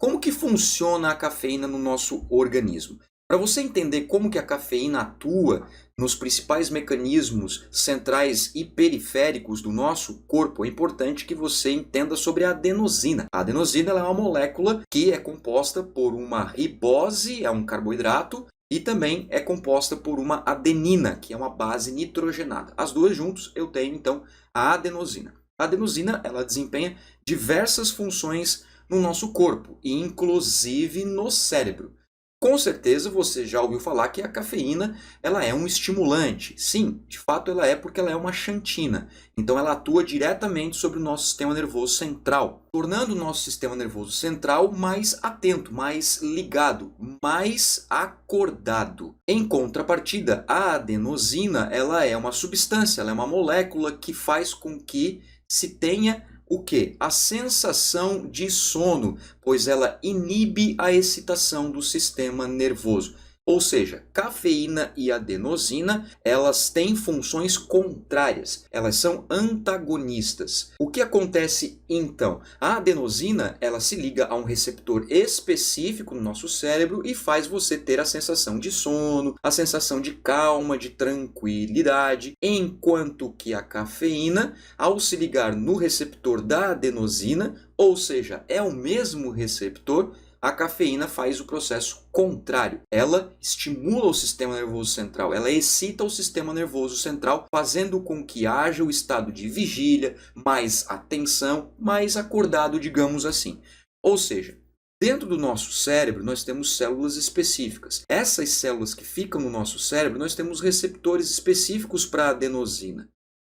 Como que funciona a cafeína no nosso organismo? Para você entender como que a cafeína atua nos principais mecanismos centrais e periféricos do nosso corpo, é importante que você entenda sobre a adenosina. A adenosina ela é uma molécula que é composta por uma ribose, é um carboidrato, e também é composta por uma adenina, que é uma base nitrogenada. As duas juntos eu tenho então a adenosina. A adenosina ela desempenha diversas funções no nosso corpo, inclusive no cérebro. Com certeza você já ouviu falar que a cafeína ela é um estimulante. Sim, de fato ela é porque ela é uma xantina. Então ela atua diretamente sobre o nosso sistema nervoso central, tornando o nosso sistema nervoso central mais atento, mais ligado, mais acordado. Em contrapartida, a adenosina ela é uma substância, ela é uma molécula que faz com que se tenha o quê? A sensação de sono, pois ela inibe a excitação do sistema nervoso. Ou seja, cafeína e adenosina, elas têm funções contrárias, elas são antagonistas. O que acontece então? A adenosina, ela se liga a um receptor específico no nosso cérebro e faz você ter a sensação de sono, a sensação de calma, de tranquilidade, enquanto que a cafeína, ao se ligar no receptor da adenosina, ou seja, é o mesmo receptor, a cafeína faz o processo contrário. Ela estimula o sistema nervoso central, ela excita o sistema nervoso central, fazendo com que haja o estado de vigília, mais atenção, mais acordado, digamos assim. Ou seja, dentro do nosso cérebro nós temos células específicas. Essas células que ficam no nosso cérebro, nós temos receptores específicos para a adenosina.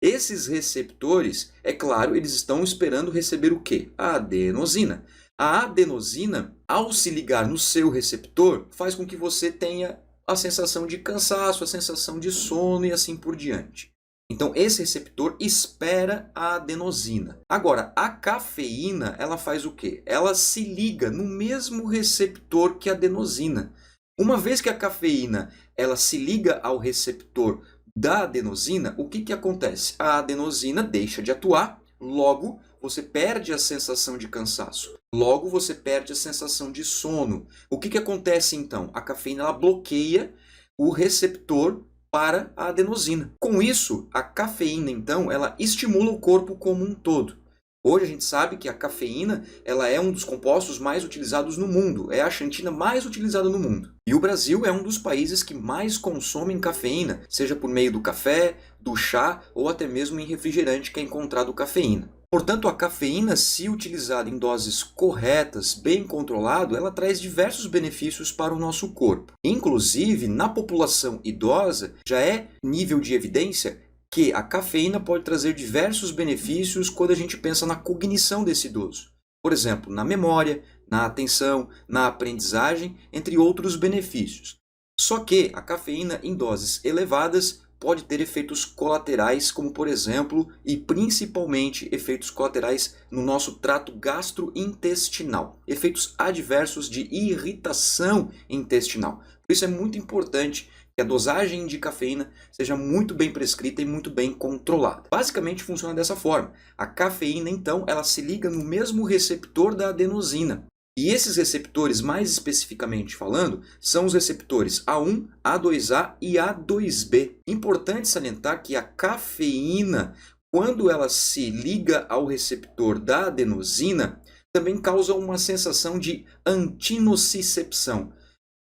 Esses receptores, é claro, eles estão esperando receber o quê? A adenosina. A adenosina, ao se ligar no seu receptor, faz com que você tenha a sensação de cansaço, a sensação de sono e assim por diante. Então, esse receptor espera a adenosina. Agora, a cafeína, ela faz o quê? Ela se liga no mesmo receptor que a adenosina. Uma vez que a cafeína ela se liga ao receptor da adenosina, o que acontece? A adenosina deixa de atuar, logo você perde a sensação de cansaço. Logo você perde a sensação de sono. O que acontece então? A cafeína ela bloqueia o receptor para a adenosina. Com isso, a cafeína então ela estimula o corpo como um todo. Hoje a gente sabe que a cafeína ela é um dos compostos mais utilizados no mundo, é a xantina mais utilizada no mundo. E o Brasil é um dos países que mais consomem cafeína, seja por meio do café, do chá ou até mesmo em refrigerante que é encontrado cafeína. Portanto, a cafeína, se utilizada em doses corretas, bem controlado, ela traz diversos benefícios para o nosso corpo. Inclusive, na população idosa, já é nível de evidência que a cafeína pode trazer diversos benefícios quando a gente pensa na cognição desse idoso. Por exemplo, na memória, na atenção, na aprendizagem, entre outros benefícios. Só que a cafeína em doses elevadas pode ter efeitos colaterais, como por exemplo, e principalmente efeitos colaterais no nosso trato gastrointestinal, efeitos adversos de irritação intestinal. Por isso é muito importante que a dosagem de cafeína seja muito bem prescrita e muito bem controlada. Basicamente funciona dessa forma. A cafeína, então, ela se liga no mesmo receptor da adenosina. E esses receptores, mais especificamente falando, são os receptores A1, A2A e A2B. Importante salientar que a cafeína, quando ela se liga ao receptor da adenosina, também causa uma sensação de antinocicepção.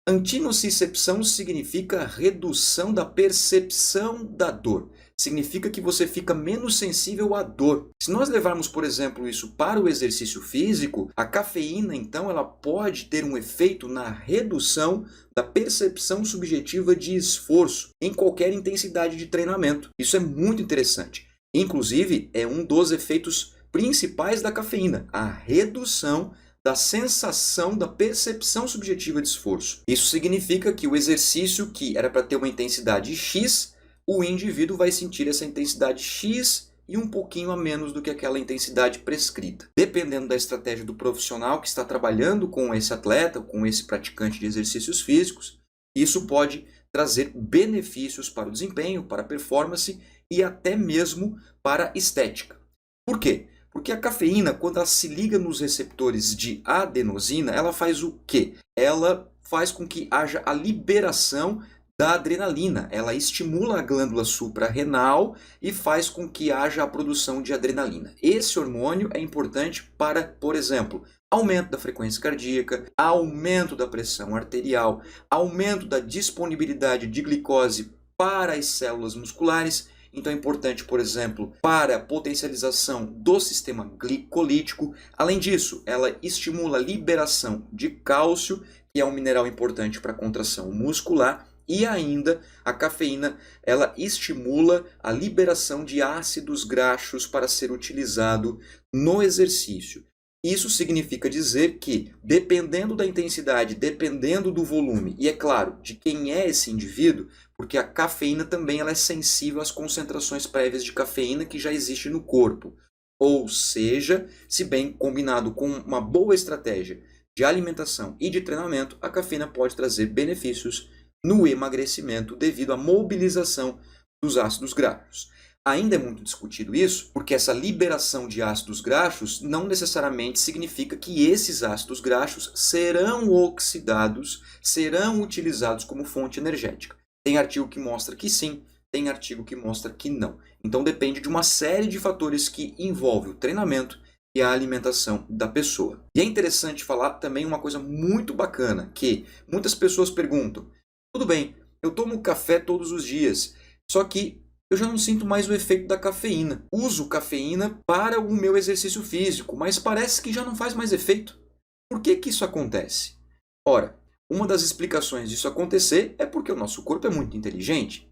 Antinocicepção significa redução da percepção da dor. Significa que você fica menos sensível à dor. Se nós levarmos, por exemplo, isso para o exercício físico, a cafeína, então, ela pode ter um efeito na redução da percepção subjetiva de esforço em qualquer intensidade de treinamento. Isso é muito interessante. Inclusive, é um dos efeitos principais da cafeína, a redução da sensação da percepção subjetiva de esforço. Isso significa que o exercício que era para ter uma intensidade X, o indivíduo vai sentir essa intensidade X e um pouquinho a menos do que aquela intensidade prescrita. Dependendo da estratégia do profissional que está trabalhando com esse atleta, com esse praticante de exercícios físicos, isso pode trazer benefícios para o desempenho, para a performance e até mesmo para a estética. Por quê? Porque a cafeína, quando ela se liga nos receptores de adenosina, ela faz o quê? Ela faz com que haja a liberação da adrenalina. Ela estimula a glândula suprarrenal e faz com que haja a produção de adrenalina. Esse hormônio é importante para, por exemplo, aumento da frequência cardíaca, aumento da pressão arterial, aumento da disponibilidade de glicose para as células musculares. Então é importante, por exemplo, para a potencialização do sistema glicolítico. Além disso, ela estimula a liberação de cálcio, que é um mineral importante para a contração muscular. E ainda, a cafeína, ela estimula a liberação de ácidos graxos para ser utilizado no exercício. Isso significa dizer que, dependendo da intensidade, dependendo do volume, e é claro, de quem é esse indivíduo, porque a cafeína também ela é sensível às concentrações prévias de cafeína que já existe no corpo. Ou seja, se bem combinado com uma boa estratégia de alimentação e de treinamento, a cafeína pode trazer benefícios no emagrecimento devido à mobilização dos ácidos graxos. Ainda é muito discutido isso, porque essa liberação de ácidos graxos não necessariamente significa que esses ácidos graxos serão oxidados, serão utilizados como fonte energética. Tem artigo que mostra que sim, tem artigo que mostra que não. Então depende de uma série de fatores que envolvem o treinamento e a alimentação da pessoa. E é interessante falar também uma coisa muito bacana, que muitas pessoas perguntam: tudo bem, eu tomo café todos os dias, só que eu já não sinto mais o efeito da cafeína. Uso cafeína para o meu exercício físico, mas parece que já não faz mais efeito. Por que que isso acontece? Ora, uma das explicações disso acontecer é porque o nosso corpo é muito inteligente.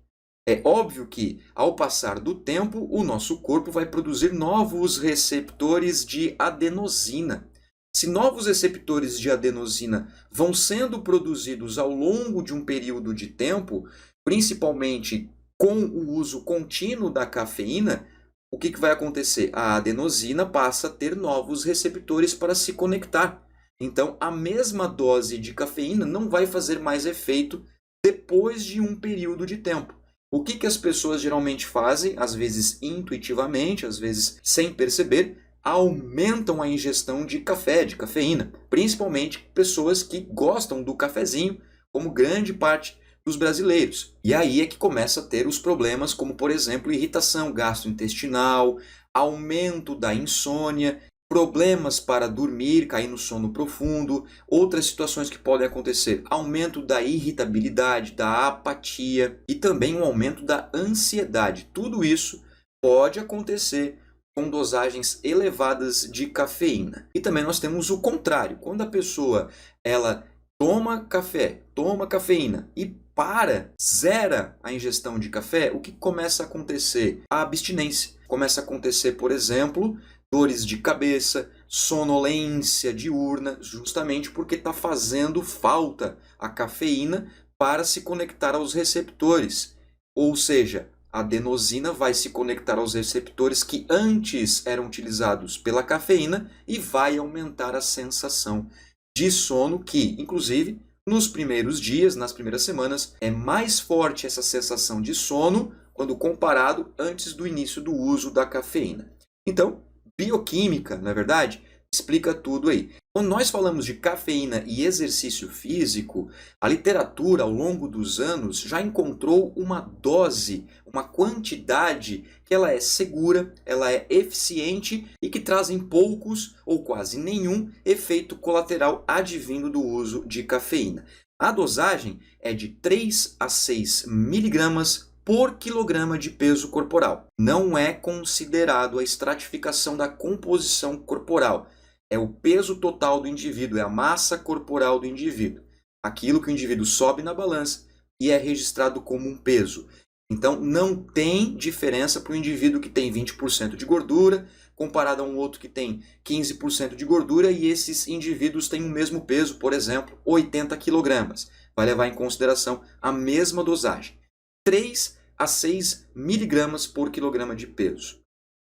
É óbvio que, ao passar do tempo, o nosso corpo vai produzir novos receptores de adenosina. Se novos receptores de adenosina vão sendo produzidos ao longo de um período de tempo, principalmente com o uso contínuo da cafeína, o que vai acontecer? A adenosina passa a ter novos receptores para se conectar. Então, a mesma dose de cafeína não vai fazer mais efeito depois de um período de tempo. O que as pessoas geralmente fazem, às vezes intuitivamente, às vezes sem perceber, aumentam a ingestão de café, de cafeína. Principalmente pessoas que gostam do cafezinho, como grande parte dos brasileiros. E aí é que começa a ter os problemas como, por exemplo, irritação gastrointestinal, aumento da insônia, problemas para dormir, cair no sono profundo, outras situações que podem acontecer, aumento da irritabilidade, da apatia e também um aumento da ansiedade. Tudo isso pode acontecer com dosagens elevadas de cafeína. E também nós temos o contrário, quando a pessoa ela toma café, toma cafeína e zera a ingestão de café, o que começa a acontecer? A abstinência. Começa a acontecer, por exemplo, dores de cabeça, sonolência diurna, justamente porque está fazendo falta a cafeína para se conectar aos receptores. Ou seja, a adenosina vai se conectar aos receptores que antes eram utilizados pela cafeína e vai aumentar a sensação de sono que, inclusive, nos primeiros dias, nas primeiras semanas, é mais forte essa sensação de sono quando comparado antes do início do uso da cafeína. Então, bioquímica, na verdade, explica tudo aí. Quando nós falamos de cafeína e exercício físico, a literatura, ao longo dos anos, já encontrou uma dose, uma quantidade que ela é segura, ela é eficiente e que trazem poucos ou quase nenhum efeito colateral advindo do uso de cafeína. A dosagem é de 3 a 6 miligramas por quilograma de peso corporal. Não é considerado a estratificação da composição corporal. É o peso total do indivíduo, é a massa corporal do indivíduo. Aquilo que o indivíduo sobe na balança e é registrado como um peso. Então, não tem diferença para o indivíduo que tem 20% de gordura, comparado a um outro que tem 15% de gordura, e esses indivíduos têm o mesmo peso, por exemplo, 80 kg. Vai levar em consideração a mesma dosagem. 3 a 6 miligramas por quilograma de peso.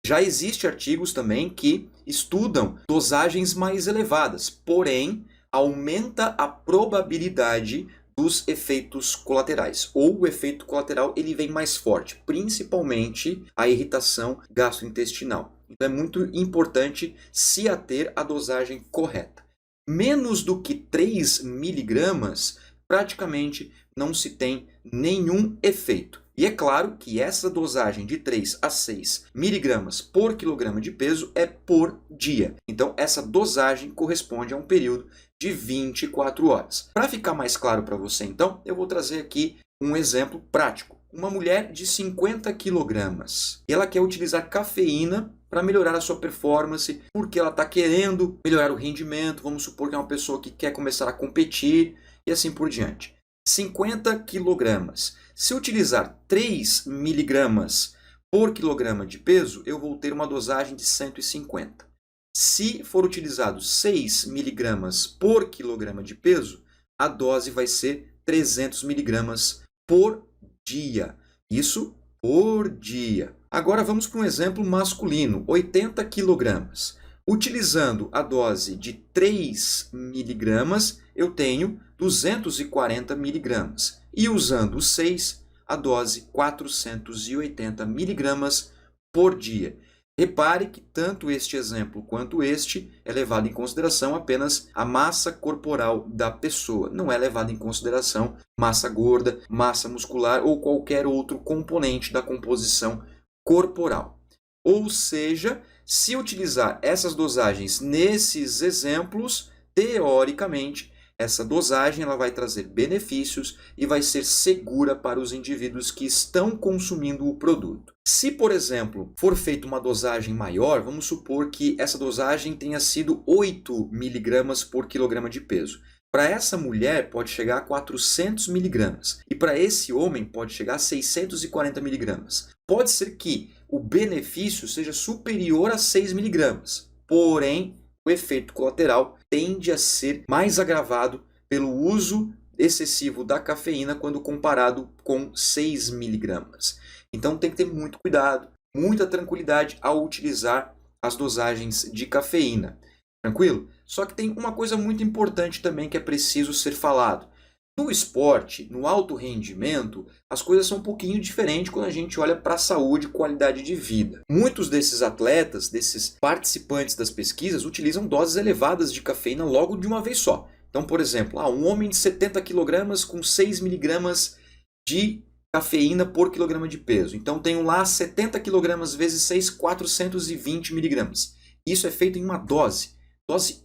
Já existem artigos também que estudam dosagens mais elevadas, porém aumenta a probabilidade dos efeitos colaterais, ou o efeito colateral ele vem mais forte, principalmente a irritação gastrointestinal. Então é muito importante se ater à dosagem correta. Menos do que 3 miligramas, praticamente não se tem nenhum efeito. E é claro que essa dosagem de 3 a 6 miligramas por quilograma de peso é por dia. Então essa dosagem corresponde a um período de 24 horas. Para ficar mais claro para você, então, eu vou trazer aqui um exemplo prático. Uma mulher de 50 quilogramas. Ela quer utilizar cafeína para melhorar a sua performance, porque ela está querendo melhorar o rendimento. Vamos supor que é uma pessoa que quer começar a competir e assim por diante. 50 quilogramas. Se utilizar 3 miligramas por quilograma de peso, eu vou ter uma dosagem de 150. Se for utilizado 6 miligramas por quilograma de peso, a dose vai ser 300 miligramas por dia. Isso por dia. Agora vamos para um exemplo masculino, 80 quilogramas. Utilizando a dose de 3 miligramas, eu tenho 240 miligramas. E usando 6, a dose 480 miligramas por dia. Repare que tanto este exemplo quanto este é levado em consideração apenas a massa corporal da pessoa. Não é levado em consideração massa gorda, massa muscular ou qualquer outro componente da composição corporal. Ou seja, se utilizar essas dosagens nesses exemplos, teoricamente, essa dosagem ela vai trazer benefícios e vai ser segura para os indivíduos que estão consumindo o produto. Se, por exemplo, for feita uma dosagem maior, vamos supor que essa dosagem tenha sido 8 miligramas por quilograma de peso. Para essa mulher pode chegar a 400 miligramas e para esse homem pode chegar a 640 miligramas. Pode ser que o benefício seja superior a 6 miligramas, porém o efeito colateral tende a ser mais agravado pelo uso excessivo da cafeína quando comparado com 6 miligramas. Então tem que ter muito cuidado, muita tranquilidade ao utilizar as dosagens de cafeína. Tranquilo? Só que tem uma coisa muito importante também que é preciso ser falado. No esporte, no alto rendimento, as coisas são um pouquinho diferentes quando a gente olha para a saúde e qualidade de vida. Muitos desses atletas, desses participantes das pesquisas, utilizam doses elevadas de cafeína logo de uma vez só. Então, por exemplo, um homem de 70 kg com 6 miligramas de cafeína por quilograma de peso. Então, tenho lá 70 kg vezes 6, 420 miligramas. Isso é feito em uma dose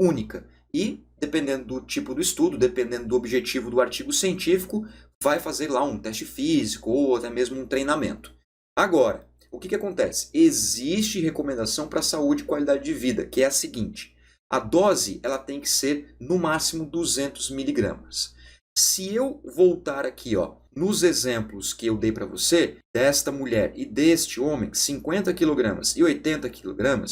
única. E, dependendo do tipo do estudo, dependendo do objetivo do artigo científico, vai fazer lá um teste físico ou até mesmo um treinamento. Agora, o que acontece? Existe recomendação para a saúde e qualidade de vida, que é a seguinte. A dose ela tem que ser no máximo 200 miligramas. Se eu voltar aqui nos exemplos que eu dei para você, desta mulher e deste homem, 50 kg e 80 kg,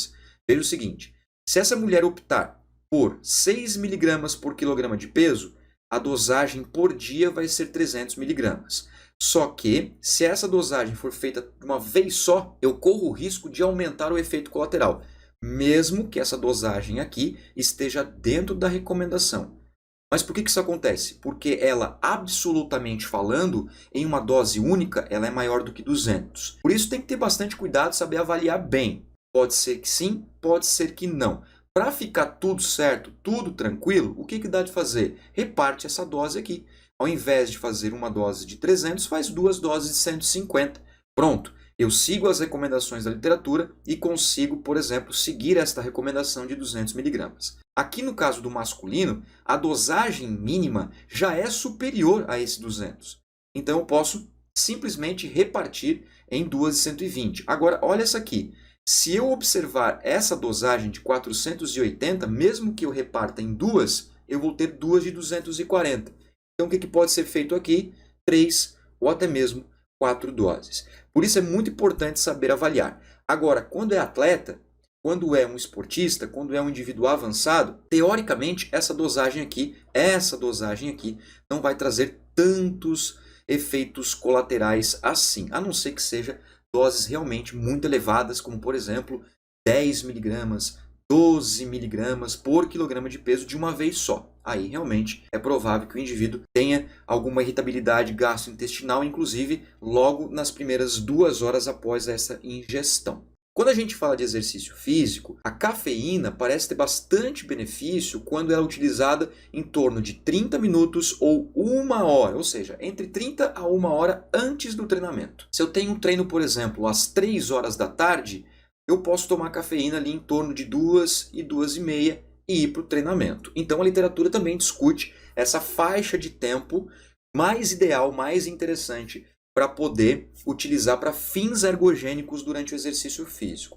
veja o seguinte. Se essa mulher optar por 6 miligramas por quilograma de peso, a dosagem por dia vai ser 300 miligramas. Só que, se essa dosagem for feita de uma vez só, eu corro o risco de aumentar o efeito colateral, mesmo que essa dosagem aqui esteja dentro da recomendação. Mas por que isso acontece? Porque ela, absolutamente falando, em uma dose única, ela é maior do que 200. Por isso tem que ter bastante cuidado, saber avaliar bem. Pode ser que sim, pode ser que não. Para ficar tudo certo, tudo tranquilo, o que dá de fazer? Reparte essa dose aqui. Ao invés de fazer uma dose de 300, faz duas doses de 150. Pronto, eu sigo as recomendações da literatura e consigo, por exemplo, seguir esta recomendação de 200 miligramas. Aqui no caso do masculino, a dosagem mínima já é superior a esse 200. Então eu posso simplesmente repartir em duas de 120. Agora, olha essa aqui. Se eu observar essa dosagem de 480, mesmo que eu reparta em duas, eu vou ter duas de 240. Então, o que pode ser feito aqui? 3 ou até mesmo 4 doses. Por isso é muito importante saber avaliar. Agora, quando é atleta, quando é um esportista, quando é um indivíduo avançado, teoricamente, essa dosagem aqui não vai trazer tantos efeitos colaterais assim, a não ser que seja doses realmente muito elevadas, como por exemplo 10 miligramas, 12 miligramas por quilograma de peso de uma vez só. Aí realmente é provável que o indivíduo tenha alguma irritabilidade gastrointestinal, inclusive logo nas primeiras 2 horas após essa ingestão. Quando a gente fala de exercício físico, a cafeína parece ter bastante benefício quando ela é utilizada em torno de 30 minutos ou 1 hora, ou seja, entre 30 a 1 hora antes do treinamento. Se eu tenho um treino, por exemplo, às 3 horas da tarde, eu posso tomar cafeína ali em torno de 2 e 2h30 e ir para o treinamento. Então a literatura também discute essa faixa de tempo mais ideal, mais interessante para poder utilizar para fins ergogênicos durante o exercício físico.